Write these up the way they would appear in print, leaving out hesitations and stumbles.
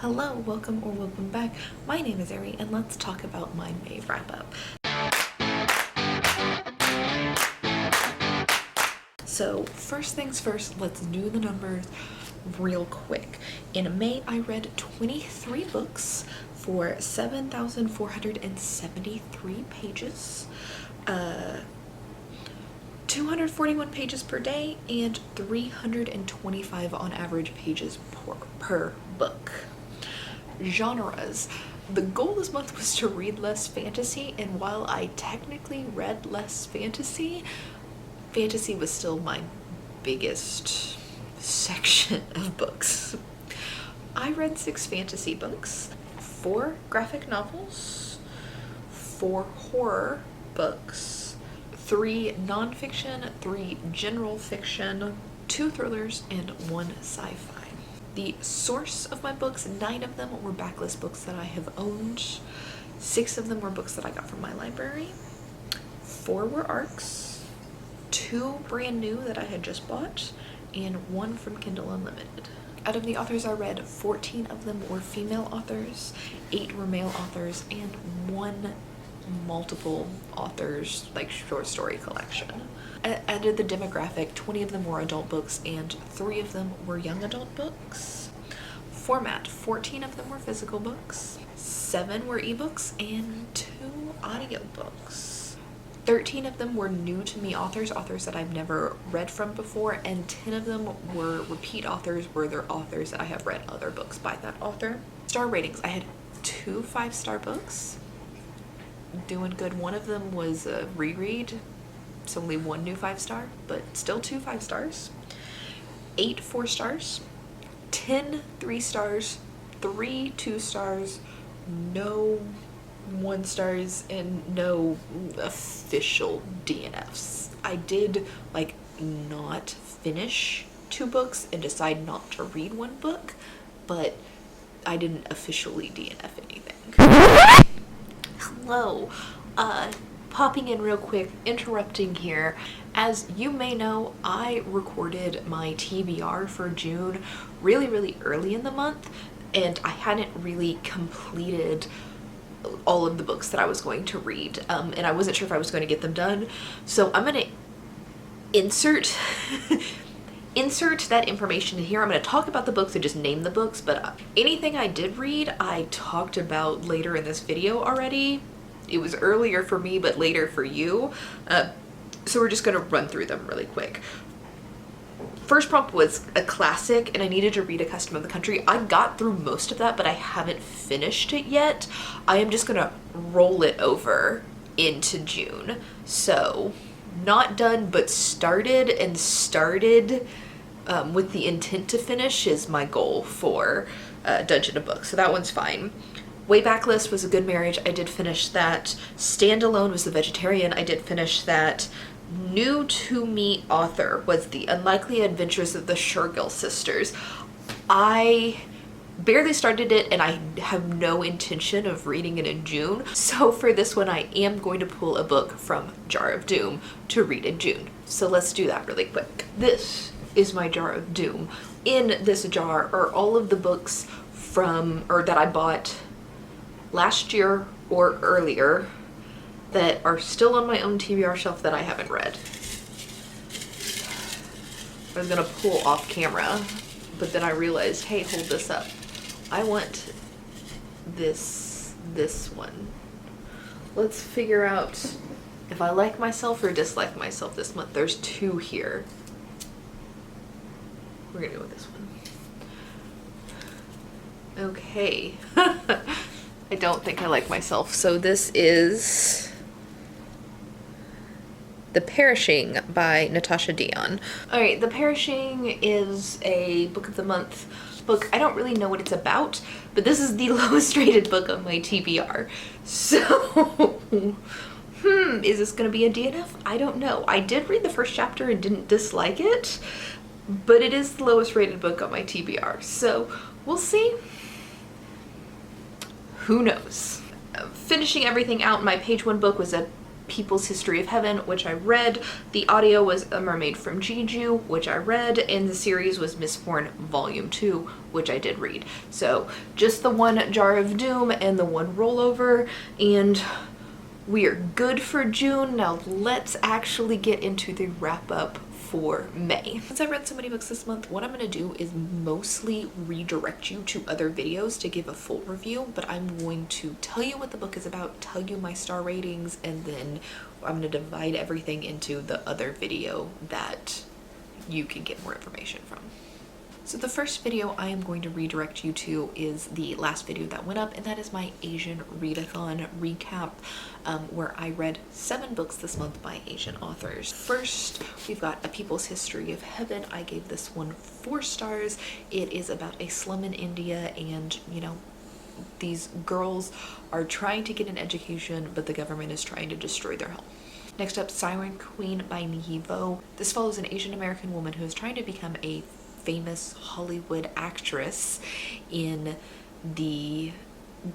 Hello, welcome or welcome back. My name is Ari and let's talk about my May wrap up. So first things first, let's do the numbers real quick. In May, I read 23 books for 7,473 pages, 241 pages per day, and 325 on average pages per book. Genres. The goal this month was to read less fantasy, and while I technically read less fantasy, fantasy was still my biggest section of books. I read 6 fantasy books, 4 graphic novels, 4 horror books, 3 nonfiction, 3 general fiction, 2 thrillers, and 1 sci-fi. The source of my books, 9 of them were backlist books that I have owned, 6 of them were books that I got from my library, 4 were ARCs, 2 brand new that I had just bought, and 1 from Kindle Unlimited. Out of the authors I read, 14 of them were female authors, 8 were male authors, and 1 multiple authors, like short story collection. I did the demographic, 20 of them were adult books and 3 of them were young adult books. Format, 14 of them were physical books, 7 were ebooks, and 2 audiobooks. 13 of them were new to me authors that I've never read from before, and 10 of them were repeat authors, where they're authors that I have read other books by that author. Star ratings, I had 2 5-star books. Doing good. One of them was a reread. It's only 1 new 5-star, but still 2 5 stars. 8 4 stars, 10 3 stars, 3 2 stars, no 1 stars, and no official DNFs. I did not finish 2 books and decide not to read 1 book, but I didn't officially DNF anything. Hello, popping in real quick, interrupting here. As you may know, I recorded my TBR for June really early in the month, and I hadn't really completed all of the books that I was going to read, and I wasn't sure if I was going to get them done, so I'm going to insert that information in here. I'm going to talk about the books and just name the books, but anything I did read, I talked about later in this video already. It was earlier for me, but later for you. So we're just going to run through them really quick. First prompt was a classic, and I needed to read A Custom of the Country. I got through most of that, but I haven't finished it yet. I am just going to roll it over into June. So not done, but started, and started with the intent to finish is my goal for Dungeon of Books. So that one's fine. Way Backlist was A Good Marriage. I did finish that. Standalone was The Vegetarian. I did finish that. New to me author was The Unlikely Adventures of the Shergill Sisters. I barely started it, and I have no intention of reading it in June. So for this one, I am going to pull a book from Jar of Doom to read in June. So let's do that really quick. This is my Jar of Doom. In this jar are all of the books that I bought last year or earlier that are still on my own TBR shelf that I haven't read. I was gonna pull off camera, but then I realized, hey, hold this up. I want this one. Let's figure out if I like myself or dislike myself this month. There's 2 here. We're gonna go with this one. Okay. I don't think I like myself. So this is The Perishing by Natasha Dion. Alright, The Perishing is a book of the month book. I don't really know what it's about, but this is the lowest rated book on my TBR. So, is this gonna be a DNF? I don't know. I did read the first chapter and didn't dislike it, but it is the lowest rated book on my TBR. So, we'll see. Who knows? Finishing everything out, my page 1 book was a People's History of Heaven, which I read. The audio was A Mermaid from Jeju, which I read, and the series was Mistborn Volume 2, which I did read. So just the one Jar of Doom and the one rollover, and we are good for June. Now let's actually get into the wrap up for May. Since I read so many books this month, what I'm going to do is mostly redirect you to other videos to give a full review, but I'm going to tell you what the book is about, tell you my star ratings, and then I'm going to divide everything into the other video that you can get more information from. So the first video I am going to redirect you to is the last video that went up, and that is my Asian readathon recap, where I read 7 books this month by Asian authors. First, we've got A People's History of Heaven. I gave this one 4 stars. It is about a slum in India, and you know, these girls are trying to get an education, but the government is trying to destroy their home. Next up, Siren Queen by Nihi Vo. This follows an Asian American woman who is trying to become a famous Hollywood actress in the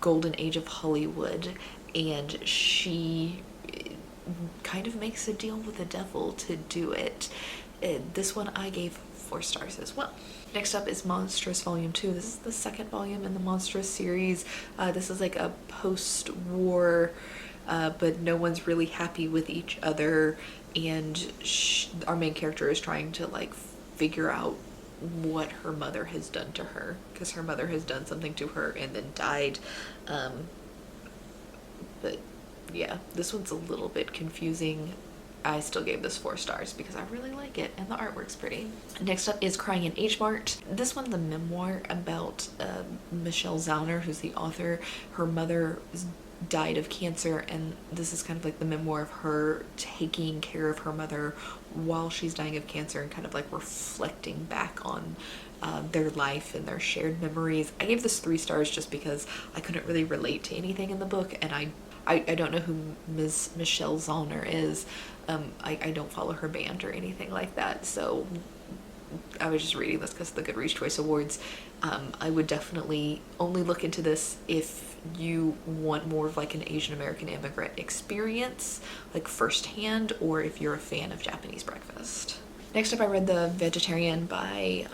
golden age of Hollywood, and she kind of makes a deal with the devil to do it. This one I gave 4 stars as well. Next up is Monstrous Volume 2. This is the 2nd volume in the Monstrous series. This is like a post-war, but no one's really happy with each other, and our main character is trying to like figure out what her mother has done to her, because her mother has done something to her and then died. But yeah, this one's a little bit confusing. I still gave this 4 stars because I really like it and the artwork's pretty. Next up is Crying in H Mart. This one's a memoir about Michelle Zauner, who's the author. Her mother died of cancer, and this is kind of like the memoir of her taking care of her mother while she's dying of cancer, and kind of like reflecting back on their life and their shared memories. I gave this 3 stars just because I couldn't really relate to anything in the book, and I don't know who Ms. Michelle Zauner is. I don't follow her band or anything like that, so I was just reading this because of the Goodreads Choice Awards. I would definitely only look into this if you want more of like an Asian American immigrant experience, like firsthand, or if you're a fan of Japanese breakfast. Next up, I read The Vegetarian by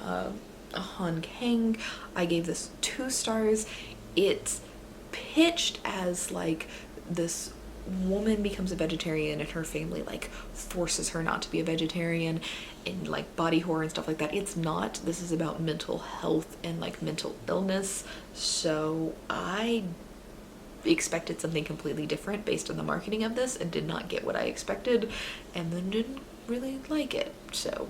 Han Kang. I gave this 2 stars. It's pitched as like this woman becomes a vegetarian and her family like forces her not to be a vegetarian, and like body horror and stuff like that. It's not. This is about mental health and like mental illness, so I expected something completely different based on the marketing of this and did not get what I expected, and then didn't really like it. So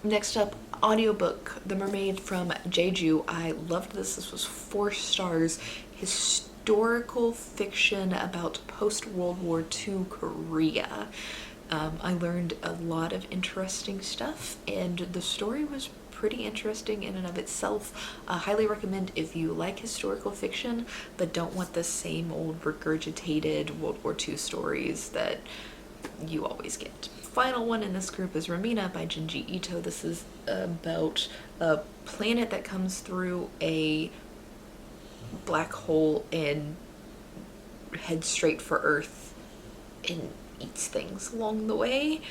next up, audiobook The Mermaid from Jeju. I loved this. This was 4 stars. Historical fiction about post-World War II Korea. I learned a lot of interesting stuff, and the story was pretty interesting in and of itself. Highly recommend if you like historical fiction but don't want the same old regurgitated World War II stories that you always get. Final one in this group is Ramina by Junji Ito. This is about a planet that comes through a black hole and heads straight for Earth and eats things along the way.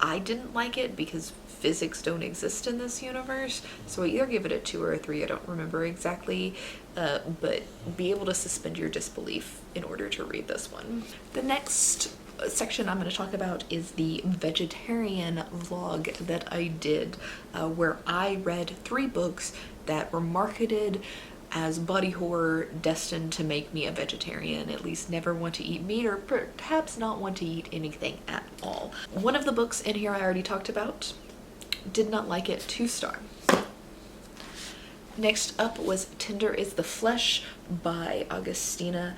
I didn't like it because physics don't exist in this universe, so I either give it a 2 or a 3, I don't remember exactly, but be able to suspend your disbelief in order to read this one. The next section I'm going to talk about is the vegetarian vlog that I did, where I read 3 books that were marketed as body horror destined to make me a vegetarian, at least never want to eat meat, or perhaps not want to eat anything at all. One of the books in here I already talked about. Did not like it, 2 star. Next up was Tender is the Flesh by Augustina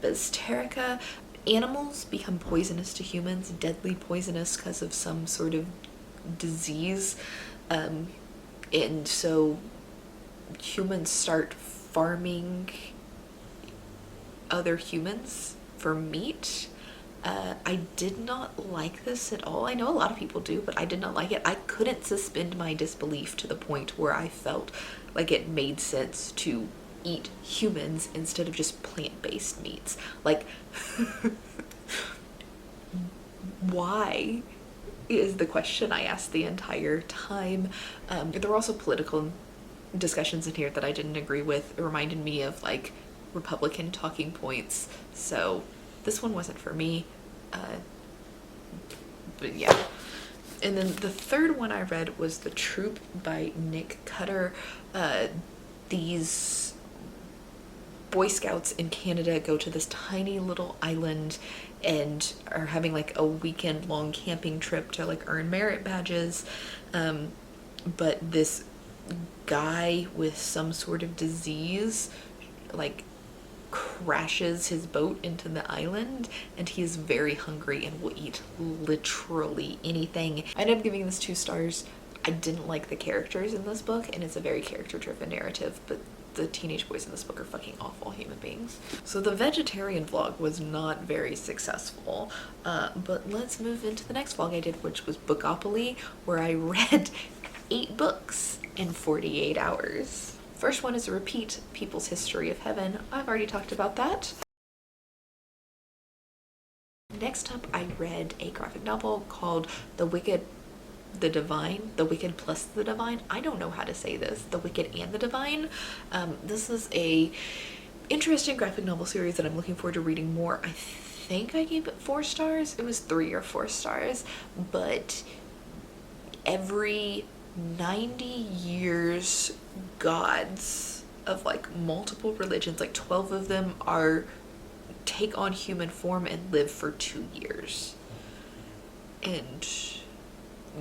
Bezterrica. Animals become poisonous to humans, deadly poisonous because of some sort of disease, and so humans start farming other humans for meat. I did not like this at all. I know a lot of people do, but I did not like it. I couldn't suspend my disbelief to the point where I felt like it made sense to eat humans instead of just plant-based meats. Like, why is the question I asked the entire time. There were also political discussions in here that I didn't agree with. It reminded me of like Republican talking points, so this one wasn't for me. But yeah. And then the third one I read was The Troop by Nick Cutter. These Boy Scouts in Canada go to this tiny little island and are having like a weekend long camping trip to like earn merit badges. But this guy with some sort of disease like crashes his boat into the island, and he is very hungry and will eat literally anything. I ended up giving this 2 stars. I didn't like the characters in this book, and it's a very character-driven narrative, but the teenage boys in this book are fucking awful human beings. So the vegetarian vlog was not very successful, but let's move into the next vlog I did, which was Bookopoly, where I read 8 books in 48 hours. First one is a repeat, People's History of Heaven. I've already talked about that. Next up, I read a graphic novel called The Wicked, the Divine, The Wicked plus the Divine. I don't know how to say this, The Wicked and the Divine. This is a interesting graphic novel series that I'm looking forward to reading more. I think I gave it 4 stars. It was 3 or 4 stars, but every 90 years gods of like multiple religions, like 12 of them take on human form and live for 2 years, and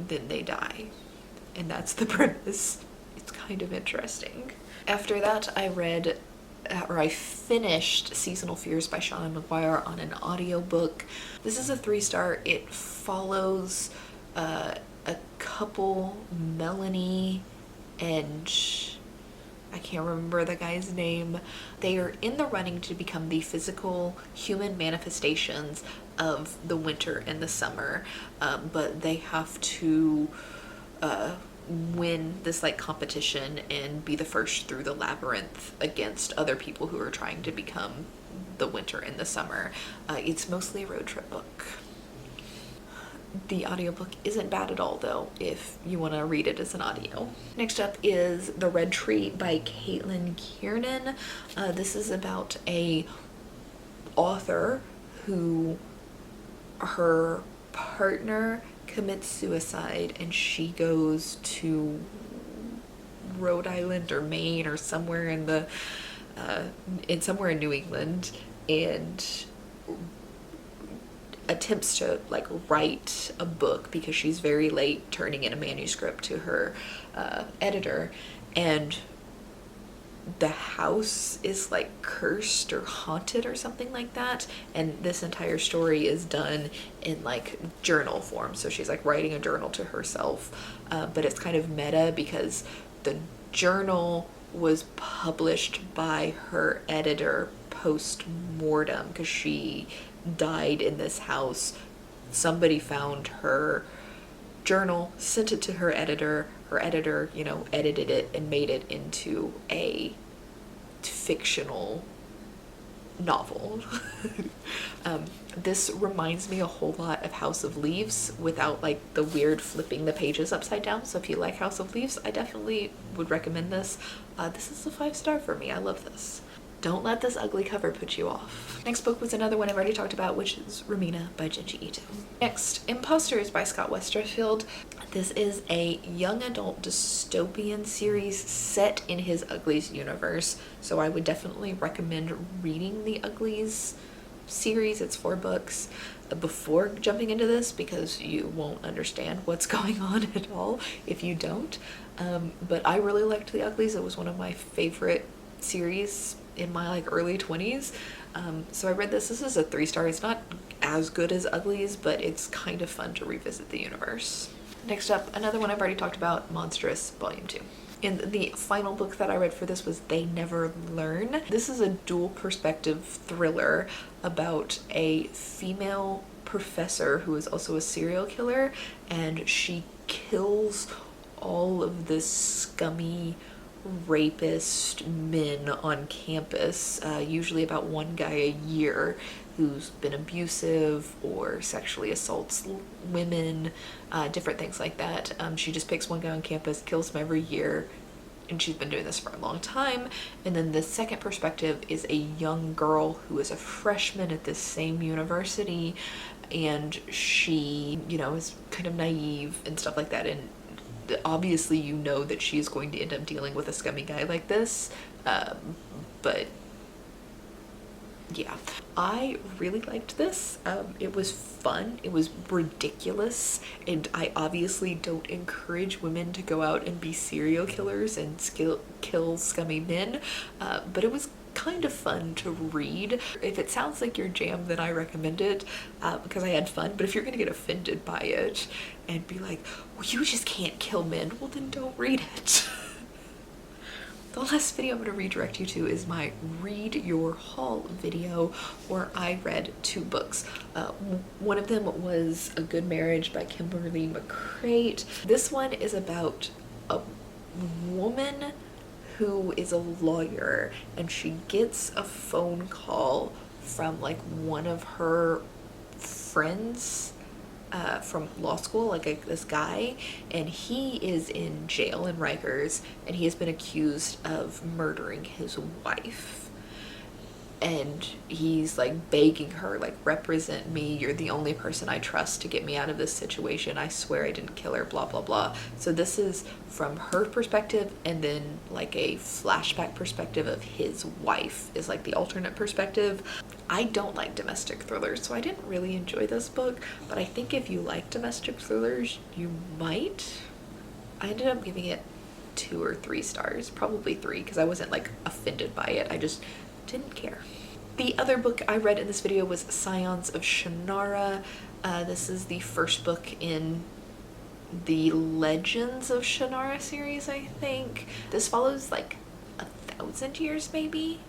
then they die, and that's the premise. It's kind of interesting. After that, I finished Seasonal Fears by Seanan McGuire on an audiobook. This is a 3-star. It follows a couple, Melanie and I can't remember the guy's name. They are in the running to become the physical human manifestations of the winter and the summer, but they have to win this like competition and be the first through the labyrinth against other people who are trying to become the winter and the summer. It's mostly a road trip book. The audiobook isn't bad at all, though, if you want to read it as an audio. Next up is The Red Tree by Caitlin Kiernan. This is about a author who her partner commits suicide, and she goes to Rhode Island or Maine or somewhere in somewhere in New England, and attempts to like write a book because she's very late turning in a manuscript to her editor, and the house is like cursed or haunted or something like that, and this entire story is done in like journal form, so she's like writing a journal to herself, but it's kind of meta because the journal was published by her editor post-mortem because she died in this house. Somebody found her journal, sent it to her editor. Her editor, edited it and made it into a fictional novel. This reminds me a whole lot of House of Leaves without like the weird flipping the pages upside down. So if you like House of Leaves, I definitely would recommend this. This is a 5-star for me. I love this. Don't let this ugly cover put you off. Next book was another one I've already talked about, which is Romina by Junji Ito. Next, Imposters by Scott Westerfeld. This is a young adult dystopian series set in his Uglies universe, so I would definitely recommend reading the Uglies series. It's 4 books before jumping into this because you won't understand what's going on at all if you don't. But I really liked the Uglies. It was one of my favorite series in my like early 20s. So I read this. This is a 3-star. It's not as good as Uglies, but it's kind of fun to revisit the universe. Next up, another one I've already talked about, Monstrous Volume 2. And the final book that I read for this was They Never Learn. This is a dual perspective thriller about a female professor who is also a serial killer, and she kills all of the scummy rapist men on campus, usually about one guy a year who's been abusive or sexually assaults women, different things like that. She just picks one guy on campus, kills him every year, and she's been doing this for a long time. And then the second perspective is a young girl who is a freshman at this same university, and she, you know, is kind of naive and stuff like that, and obviously you know that she is going to end up dealing with a scummy guy like this, but yeah, I really liked this. It was fun, it was ridiculous, and I obviously don't encourage women to go out and be serial killers and kill scummy men, but it was kind of fun to read. If it sounds like your jam, then I recommend it, because I had fun. But if you're gonna get offended by it and be like, well, you just can't kill men, well then don't read it. The last video I'm going to redirect you to is my Read Your Haul video, where I read 2 books. One of them was A Good Marriage by Kimberly McCreight. This one is about a woman who is a lawyer, and she gets a phone call from like one of her friends from law school, like this guy, and he is in jail in Rikers, and he has been accused of murdering his wife. And he's like begging her, like, represent me, you're the only person I trust to get me out of this situation, I swear I didn't kill her, blah blah blah. So this is from her perspective, and then like a flashback perspective of his wife is like the alternate perspective. I don't like domestic thrillers, so I didn't really enjoy this book, but I think if you like domestic thrillers, you might. I ended up giving it 2 or 3 stars, probably 3, because I wasn't like offended by it, I just didn't care. The other book I read in this video was Scions of Shannara. This is the first book in the Legends of Shannara series, I think. This follows like 1,000 years, maybe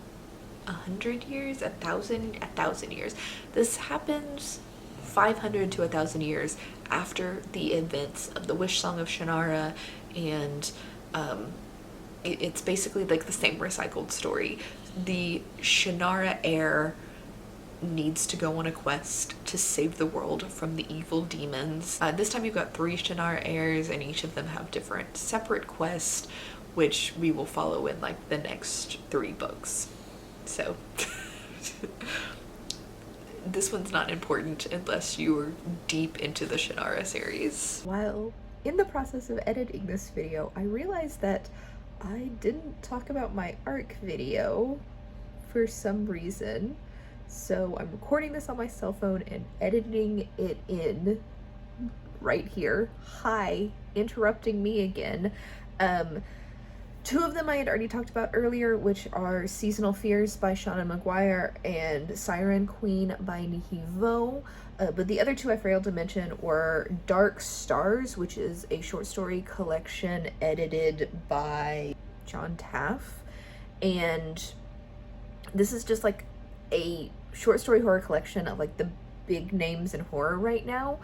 100 years, 1,000 years. This happens 500 to 1,000 years after the events of the Wish Song of Shannara, and it's basically like the same recycled story. The Shannara heir needs to go on a quest to save the world from the evil demons. This time you've got 3 Shannara heirs, and each of them have different separate quests, which we will follow in like the next 3 books. So this one's not important unless you're deep into the Shannara series. While in the process of editing this video, I realized that I didn't talk about my ARC video for some reason, so I'm recording this on my cell phone and editing it in right here. Hi, interrupting me again. 2 of them I had already talked about earlier, which are Seasonal Fears by Seanan McGuire and Siren Queen by Nikki Vo. But the other 2 I failed to mention were Dark Stars, which is a short story collection edited by John Taff. And this is just like a short story horror collection of like the big names in horror right now.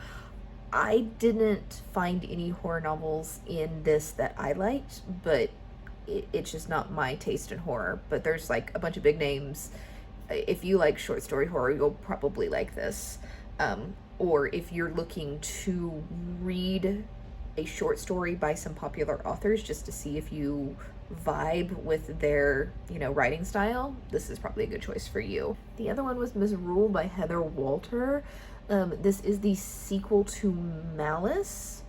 I didn't find any horror novels in this that I liked, but it's just not my taste in horror. But there's like a bunch of big names. If you like short story horror, you'll probably like this. Or if you're looking to read a short story by some popular authors just to see if you vibe with their, you know, writing style, this is probably a good choice for you. The other one was Misrule by Heather Walter. This is the sequel to Malice,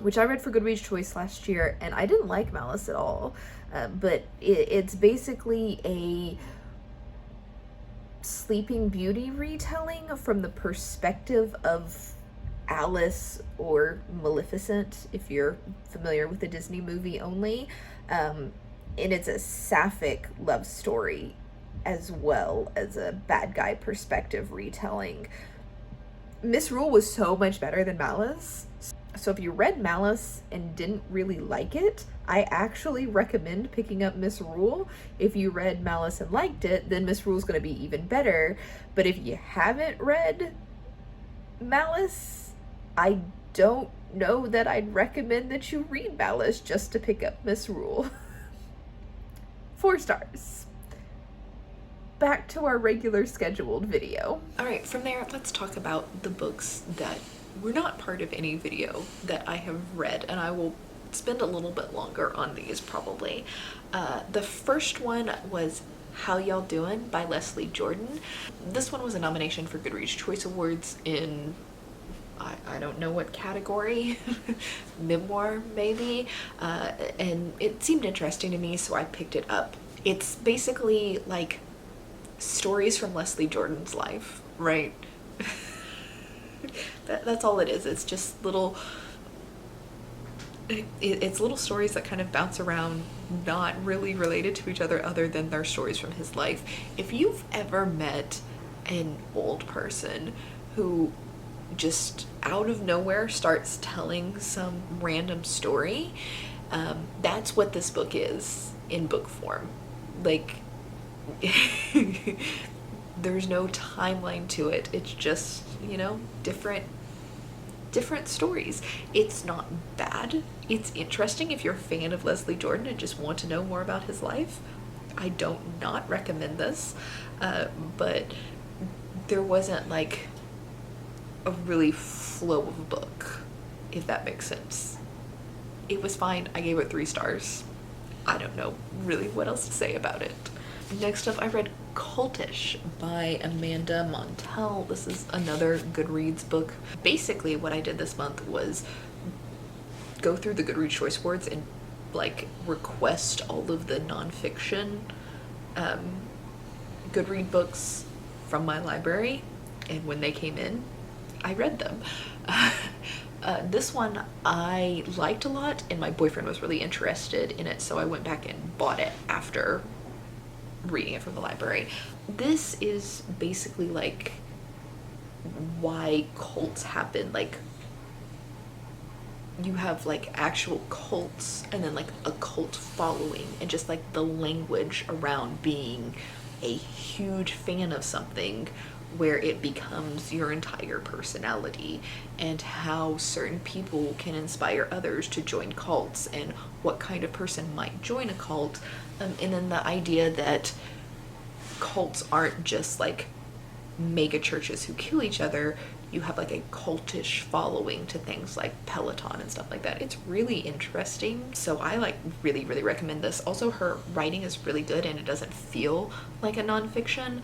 which I read for Goodreads Choice last year, and I didn't like Malice at all. But it's basically a Sleeping Beauty retelling from the perspective of Alice or Maleficent, if you're familiar with the Disney movie only. And it's a sapphic love story as well as a bad guy perspective retelling. Misrule was so much better than Malice. So if you read Malice and didn't really like it, I actually recommend picking up Misrule. If you read Malice and liked it, then Misrule is going to be even better. But if you haven't read Malice, I don't know that I'd recommend that you read Malice just to pick up Misrule. 4 stars. Back to our regular scheduled video. Alright, from there, let's talk about the books that were not part of any video that I have read, and I will spend a little bit longer on these probably. The first one was How Y'all Doin' by Leslie Jordan. This one was a nomination for Goodreads Choice Awards in, I don't know what category, memoir maybe, and it seemed interesting to me, so I picked it up. It's basically like stories from Leslie Jordan's life, right? That's all it is. It's just little, it's little stories that kind of bounce around, not really related to each other than their stories from his life. If you've ever met an old person who just out of nowhere starts telling some random story, that's what this book is in book form. Like, there's no timeline to it. It's just, you know, different stories. It's not bad. It's interesting if you're a fan of Leslie Jordan and just want to know more about his life. I don't not recommend this, but there wasn't like a really flow of a book, if that makes sense. It was fine. I gave it 3 stars. I don't know really what else to say about it. Next up, I read Cultish by Amanda Montell. This is another Goodreads book. Basically, what I did this month was go through the Goodreads Choice Awards and like request all of the nonfiction Goodread books from my library, and when they came in, I read them. This one I liked a lot, and my boyfriend was really interested in it, so I went back and bought it after reading it from the library. This is basically like why cults happen. Like, you have like actual cults and then like a cult following, and just like the language around being a huge fan of something where it becomes your entire personality, and how certain people can inspire others to join cults, and what kind of person might join a cult, and then the idea that cults aren't just like mega churches who kill each other. You have like a cultish following to things like Peloton and stuff like that. It's really interesting, so I like really recommend this. Also, her writing is really good, and it doesn't feel like a nonfiction.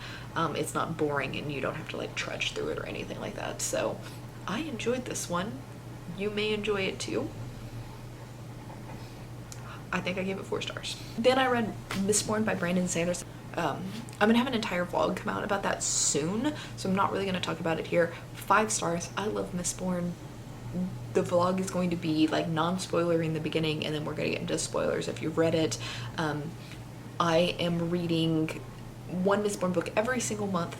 It's not boring, and you don't have to like trudge through it or anything like that. So I enjoyed this one. You may enjoy it too. I think I gave it 4 stars. Then I read Mistborn by Brandon Sanderson. I'm gonna have an entire vlog come out about that soon, so I'm not really gonna talk about it here. 5 stars. I love Mistborn. The vlog is going to be like non-spoiler in the beginning, and then we're gonna get into spoilers if you've read it. I am reading one Mistborn book every single month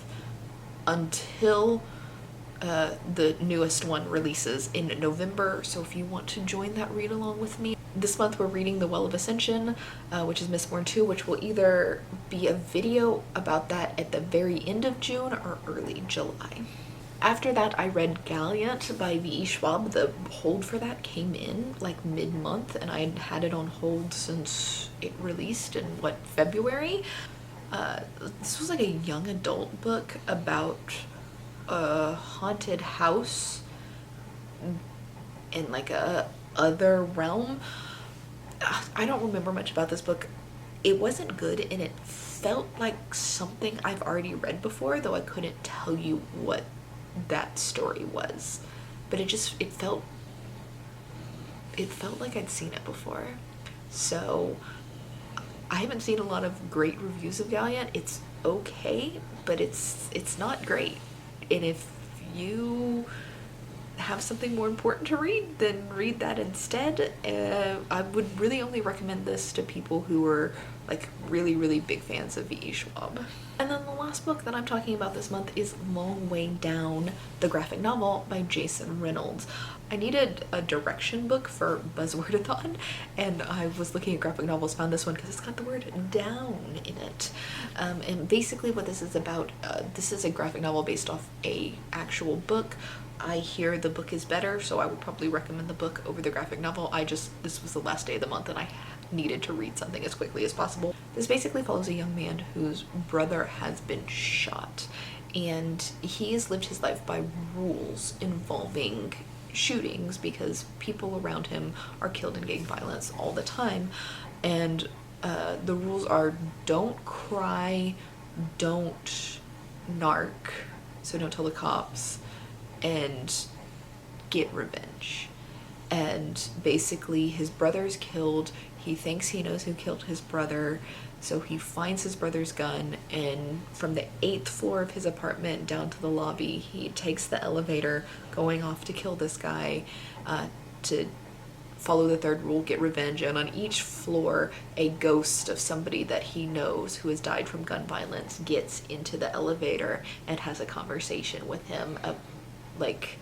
until the newest one releases in November, so if you want to join that read along with me. This month we're reading The Well of Ascension, which is Mistborn 2, which will either be a video about that at the very end of June or early July. After that, I read Galliant by V.E. Schwab. The hold for that came in like mid-month, and I had it on hold since it released in February. This was like a young adult book about a haunted house in like a other realm. I don't remember much about this book. It wasn't good, and it felt like something I've already read before, though I couldn't tell you what that story was. But it felt like I'd seen it before. So I haven't seen a lot of great reviews of Galliant. It's okay, but it's not great. And if you have something more important to read, then read that instead. I would really only recommend this to people who are like really big fans of V.E. Schwab. And then the last book that I'm talking about this month is Long Way Down, the graphic novel by Jason Reynolds. I needed a direction book for Buzzwordathon, and I was looking at graphic novels, found this one because it's got the word down in it. And basically what this is about, this is a graphic novel based off a actual book. I hear the book is better, so I would probably recommend the book over the graphic novel. This was the last day of the month, and I needed to read something as quickly as possible. This basically follows a young man whose brother has been shot, and he has lived his life by rules involving shootings because people around him are killed in gang violence all the time. And the rules are don't cry, don't narc, so don't tell the cops, and get revenge. And basically his brother's killed. He thinks he knows who killed his brother, so he finds his brother's gun, and from the 8th floor of his apartment down to the lobby, he takes the elevator going off to kill this guy, to follow the third rule, get revenge. And on each floor, a ghost of somebody that he knows who has died from gun violence gets into the elevator and has a conversation with him, like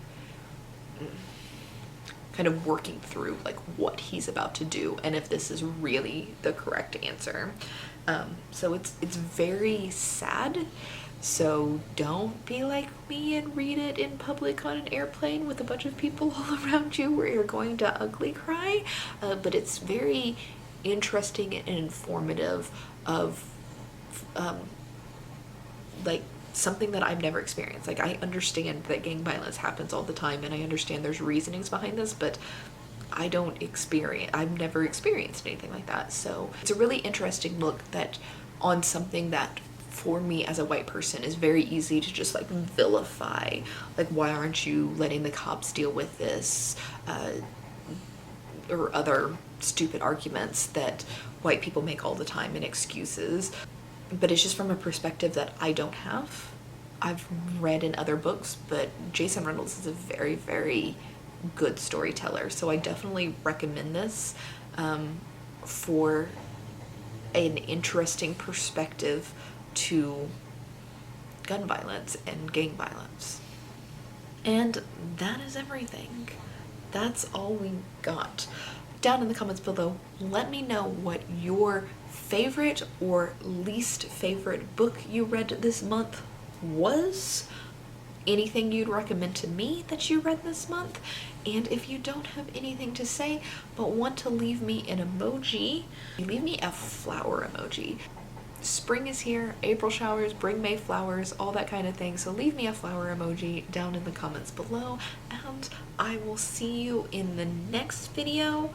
kind of working through like what he's about to do and if this is really the correct answer. So it's very sad. So don't be like me and read it in public on an airplane with a bunch of people all around you where you're going to ugly cry. But it's very interesting and informative of like something that I've never experienced. Like, I understand that gang violence happens all the time, and I understand there's reasonings behind this, but I've never experienced anything like that. So it's a really interesting look that on something that for me as a white person is very easy to just like vilify. Like, why aren't you letting the cops deal with this? Or other stupid arguments that white people make all the time and excuses. But it's just from a perspective that I don't have. I've read in other books, but Jason Reynolds is a very, very good storyteller. So I definitely recommend this for an interesting perspective to gun violence and gang violence. And that is everything. That's all we got. Down in the comments below, let me know what your favorite or least favorite book you read this month was. Anything you'd recommend to me that you read this month. And if you don't have anything to say but want to leave me an emoji, leave me a flower emoji. Spring is here, April showers bring May flowers, all that kind of thing. So leave me a flower emoji down in the comments below, and I will see you in the next video.